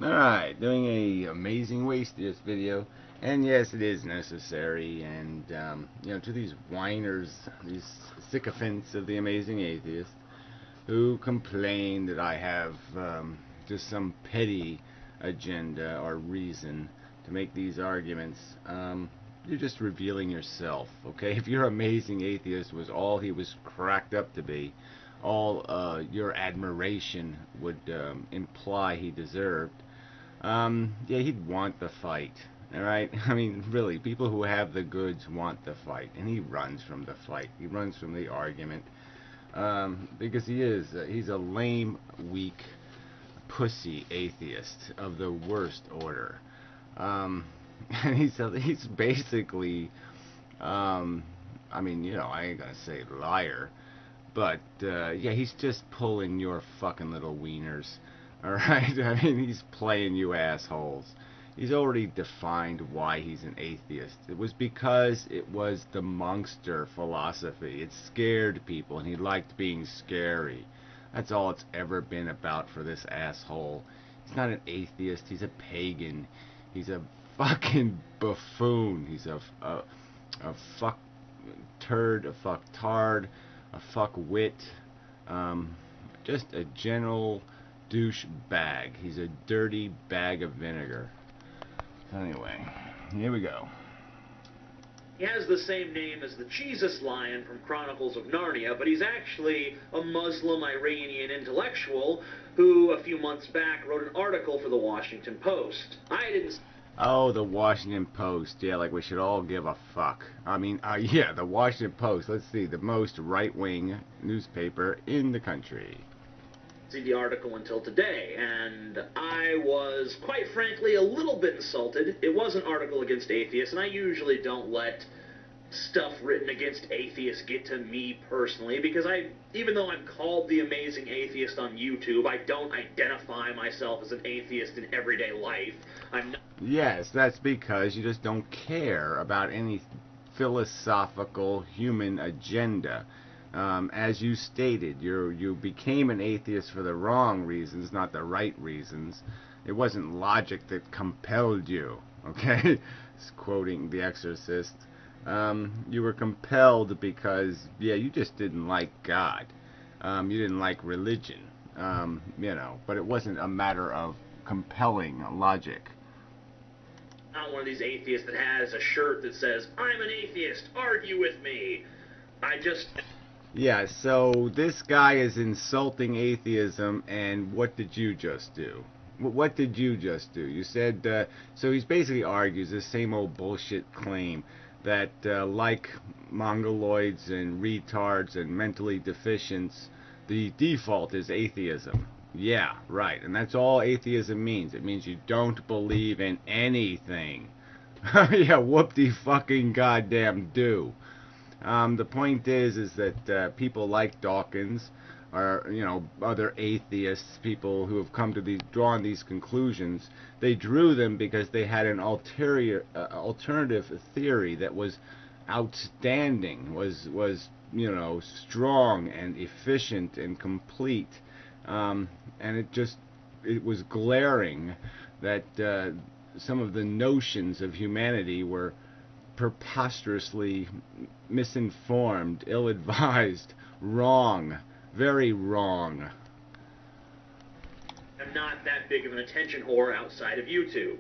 Alright, doing a amazing Wastieist video, and yes, it is necessary, and, to these whiners, these sycophants of the amazing atheist, who complain that I have, just some petty agenda or reason to make these arguments, you're just revealing yourself, okay? If your amazing atheist was all he was cracked up to be, all, your admiration would, imply he deserved, yeah, he'd want the fight. Alright? I mean, really, people who have the goods want the fight. And he runs from the fight. He runs from the argument. Because he's a lame, weak, pussy atheist of the worst order. And he's basically, I mean, I ain't gonna say liar. But, yeah, he's just pulling your fucking little wieners. Alright? I mean, he's playing you assholes. He's already defined why he's an atheist. It was because it was the monster philosophy. It scared people, and he liked being scary. That's all it's ever been about for this asshole. He's not an atheist. He's a pagan. He's a fucking buffoon. He's a fuck turd, a fuck tard, a fuck wit. Just a general douche bag. He's a dirty bag of vinegar. So anyway, here we go. He has the same name as the Jesus Lion from Chronicles of Narnia, but he's actually a Muslim Iranian intellectual who, a few months back, wrote an article for the Washington Post. I didn't... Oh, the Washington Post. Yeah, like we should all give a fuck. I mean, yeah, the Washington Post. Let's see, the most right-wing newspaper in the country. See the article until today, and I was, quite frankly, a little bit insulted. It was an article against atheists, and I usually don't let stuff written against atheists get to me personally, because even though I'm called the amazing atheist on YouTube, I don't identify myself as an atheist in everyday life. I'm not. Yes, that's because you just don't care about any philosophical human agenda. As you stated, you became an atheist for the wrong reasons, not the right reasons. It wasn't logic that compelled you, okay? It's quoting The Exorcist. You were compelled because, yeah, you just didn't like God. You didn't like religion, but it wasn't a matter of compelling logic. I'm not one of these atheists that has a shirt that says, "I'm an atheist, argue with me." Yeah, so this guy is insulting atheism, and what did you just do? What did you just do? You said, so he's basically argues the same old bullshit claim that, like mongoloids and retards and mentally deficients, the default is atheism. Yeah, right, and that's all atheism means. It means you don't believe in anything. Yeah, whoop-de-fucking goddamn do. The point is that people like Dawkins, or other atheists, people who have come to drawn these conclusions, they drew them because they had an alternative theory that was outstanding, was strong and efficient and complete, and it was glaring that some of the notions of humanity were preposterously misinformed, ill-advised, wrong, very wrong. I'm not that big of an attention whore outside of YouTube.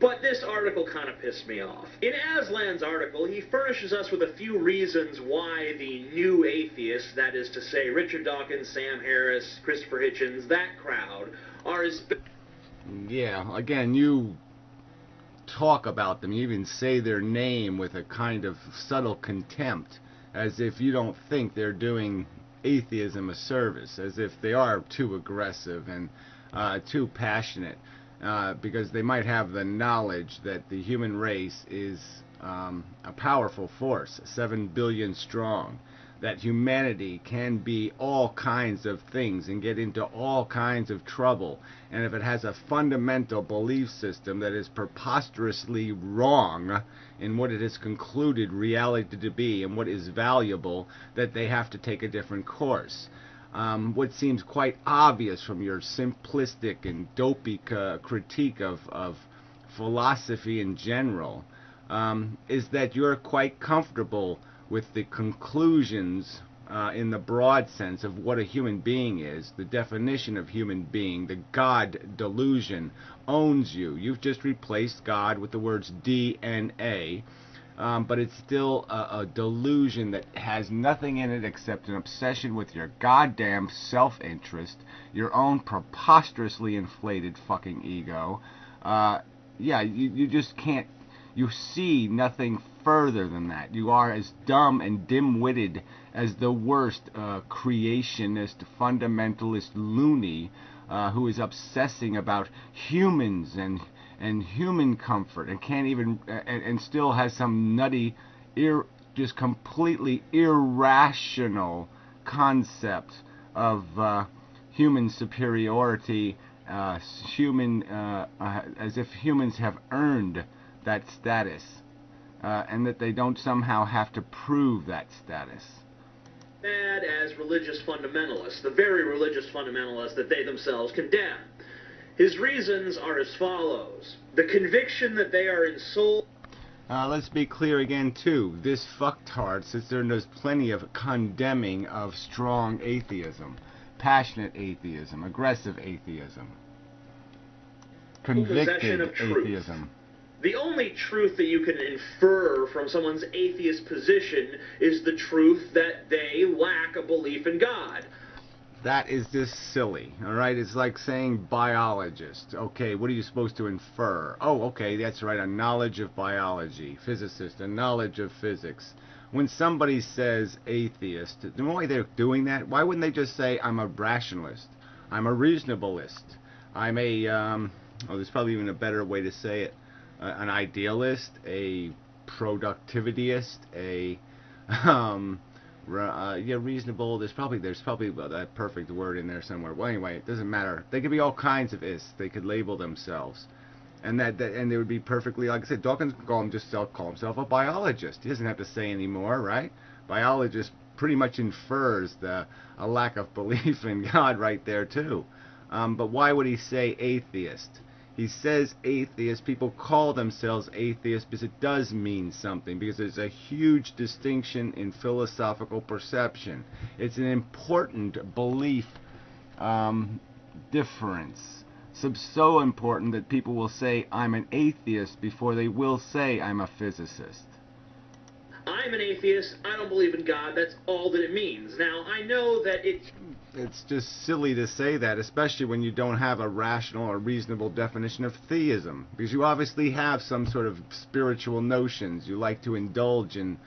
But this article kind of pissed me off. In Aslan's article, he furnishes us with a few reasons why the new atheists, that is to say Richard Dawkins, Sam Harris, Christopher Hitchens, that crowd, are as... Yeah, again, you talk about them, you even say their name with a kind of subtle contempt, as if you don't think they're doing atheism a service, as if they are too aggressive and too passionate, because they might have the knowledge that the human race is a powerful force, 7 billion strong, that humanity can be all kinds of things and get into all kinds of trouble, and if it has a fundamental belief system that is preposterously wrong in what it has concluded reality to be and what is valuable, that they have to take a different course. what seems quite obvious from your simplistic and dopey critique of philosophy in general, is that you're quite comfortable with the conclusions in the broad sense of what a human being is. The definition of human being, the God delusion, owns you. You've just replaced God with the words DNA, but it's still a delusion that has nothing in it except an obsession with your goddamn self-interest, your own preposterously inflated fucking ego. Yeah, you just can't. You see nothing further than that. You are as dumb and dim-witted as the worst creationist, fundamentalist loony who is obsessing about humans and human comfort and can't even and still has some nutty, just completely irrational concept of human superiority, as if humans have earned that status, and that they don't somehow have to prove that status. Bad as religious fundamentalists, the very religious fundamentalists that they themselves condemn. His reasons are as follows. The conviction that they are in soul... Let's be clear again, too. This fucktard sits there and does plenty of condemning of strong atheism, passionate atheism, aggressive atheism, convicted atheism. The only truth that you can infer from someone's atheist position is the truth that they lack a belief in God. That is just silly, all right? It's like saying biologist. Okay, what are you supposed to infer? Oh, okay, that's right, a knowledge of biology. Physicist, a knowledge of physics. When somebody says atheist, the way they're doing that, why wouldn't they just say, I'm a rationalist, I'm a reasonableist, I'm a, there's probably even a better way to say it, an idealist, a productivityist, a, yeah, reasonable. There's probably that perfect word in there somewhere. Well, anyway, it doesn't matter. They could be all kinds of ists. They could label themselves, and and they would be perfectly, like I said. Dawkins could call himself a biologist. He doesn't have to say anymore, right? Biologist pretty much infers a lack of belief in God right there too. But why would he say atheist? He says atheist. People call themselves atheists because it does mean something, because there's a huge distinction in philosophical perception. It's an important belief difference. So important that people will say, I'm an atheist, before they will say, I'm a physicist. I'm an atheist. I don't believe in God. That's all that it means. Now, I know that it's just silly to say that, especially when you don't have a rational or reasonable definition of theism, because you obviously have some sort of spiritual notions. You like to indulge in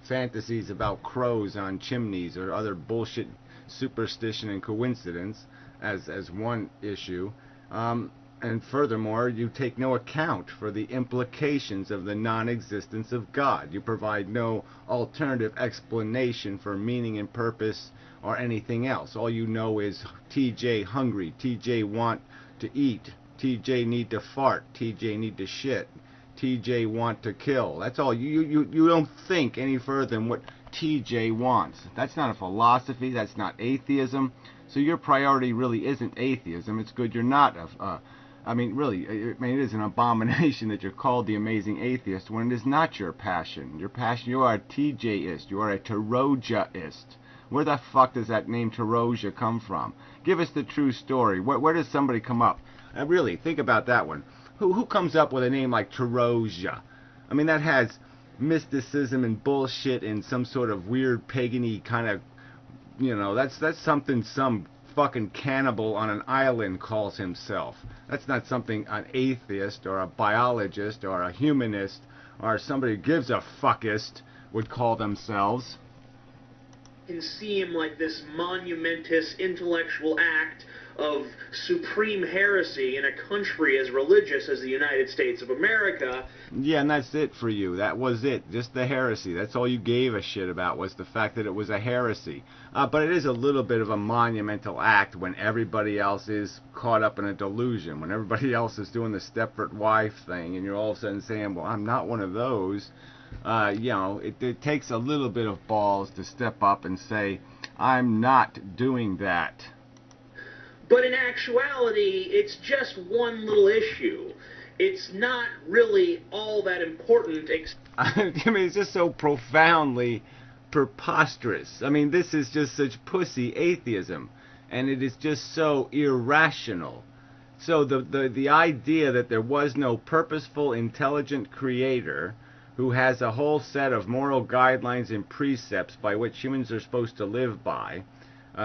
fantasies about crows on chimneys or other bullshit superstition and coincidence as one issue. And furthermore, you take no account for the implications of the non-existence of God. You provide no alternative explanation for meaning and purpose or anything else. All you know is TJ hungry, TJ want to eat, TJ need to fart, TJ need to shit, TJ want to kill. That's all. You don't think any further than what TJ wants. That's not a philosophy. That's not atheism. So your priority really isn't atheism. It's good you're not I mean, really, it is an abomination that you're called the amazing atheist when it is not your passion. Your passion, you are a TJ-ist. You are a Taroja-ist. Where the fuck does that name Taroja come from? Give us the true story. Where does somebody come up? Really, think about that one. Who comes up with a name like Taroja? I mean, that has mysticism and bullshit and some sort of weird pagan-y kind of, you know, that's something some fucking cannibal on an island calls himself. That's not something an atheist or a biologist or a humanist or somebody who gives a fuckist would call themselves. Can seem like this monumentous intellectual act of supreme heresy in a country as religious as the United States of America. Yeah, and that's it for you. That was it. Just the heresy. That's all you gave a shit about, was the fact that it was a heresy. But it is a little bit of a monumental act when everybody else is caught up in a delusion, when everybody else is doing the Stepford wife thing, and you're all of a sudden saying, well, I'm not one of those. You know, it takes a little bit of balls to step up and say, I'm not doing that. But in actuality, it's just one little issue. It's not really all that important. I mean, it's just so profoundly preposterous. I mean, this is just such pussy atheism, and it is just so irrational. So the idea that there was no purposeful, intelligent creator who has a whole set of moral guidelines and precepts by which humans are supposed to live by,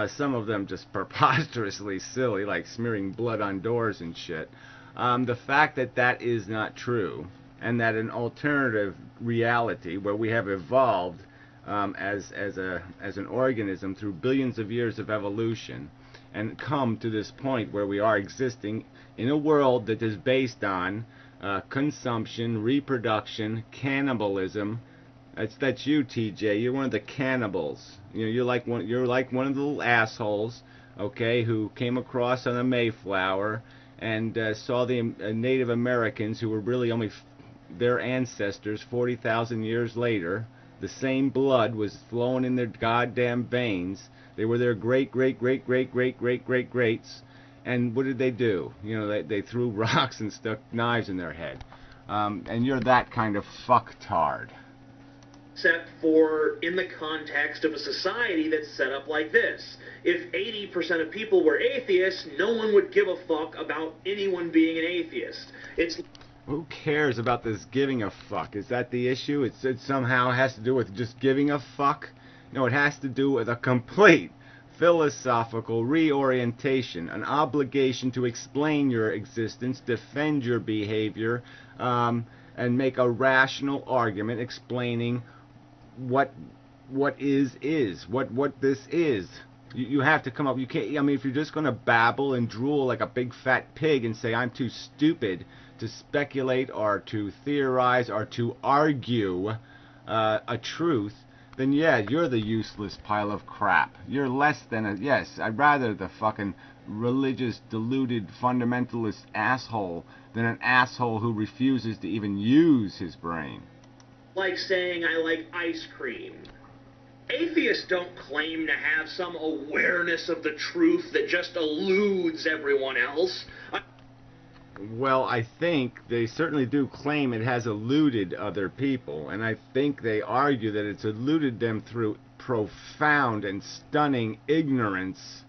some of them just preposterously silly, like smearing blood on doors and shit. The fact that that is not true, and that an alternative reality where we have evolved as an organism through billions of years of evolution, and come to this point where we are existing in a world that is based on consumption, reproduction, cannibalism. That's you, TJ. You're one of the cannibals. You know, you're like one of the little assholes, okay, who came across on the Mayflower and saw the Native Americans, who were really only their ancestors 40,000 years later. The same blood was flowing in their goddamn veins. They were their greats. And what did they do? You know, they threw rocks and stuck knives in their head. And you're that kind of fucktard. Except for in the context of a society that's set up like this. If 80% of people were atheists, no one would give a fuck about anyone being an atheist. Who cares about this giving a fuck? Is that the issue? It somehow has to do with just giving a fuck? No, it has to do with a complete philosophical reorientation, an obligation to explain your existence, defend your behavior, and make a rational argument explaining what this is. You have to come up. You can't. I mean, if you're just going to babble and drool like a big fat pig and say I'm too stupid to speculate or to theorize or to argue a truth, then yeah, you're the useless pile of crap. You're less than a... Yes, I'd rather the fucking religious, deluded, fundamentalist asshole than an asshole who refuses to even use his brain. Like saying I like ice cream. Atheists don't claim to have some awareness of the truth that just eludes everyone else. Well, I think they certainly do claim it has eluded other people, and I think they argue that it's eluded them through profound and stunning ignorance.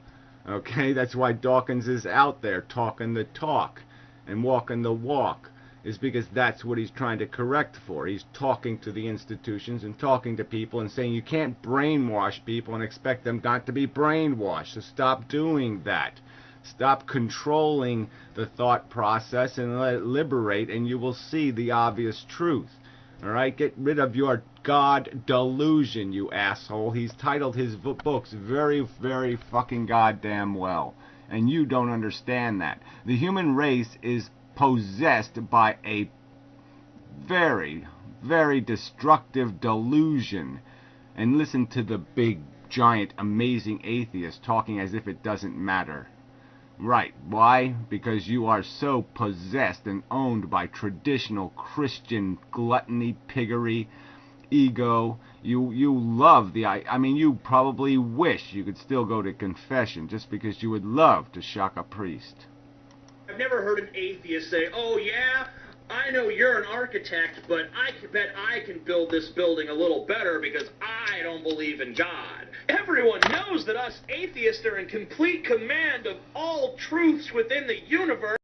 Okay, that's why Dawkins is out there talking the talk and walking the walk, is because that's what he's trying to correct for. He's talking to the institutions and talking to people and saying you can't brainwash people and expect them not to be brainwashed, so stop doing that. Stop controlling the thought process and let it liberate, and you will see the obvious truth. Alright? Get rid of your God delusion, you asshole. He's titled his books very, very fucking goddamn well. And you don't understand that. The human race is possessed by a very, very destructive delusion. And listen to the big, giant, amazing atheist talking as if it doesn't matter. Right. Why? Because you are so possessed and owned by traditional Christian gluttony, piggery, ego. You love the... I mean, you probably wish you could still go to confession just because you would love to shock a priest. I've never heard an atheist say, oh yeah, I know you're an architect, but I bet I can build this building a little better because I don't believe in God. Everyone knows that us atheists are in complete command of all truths within the universe.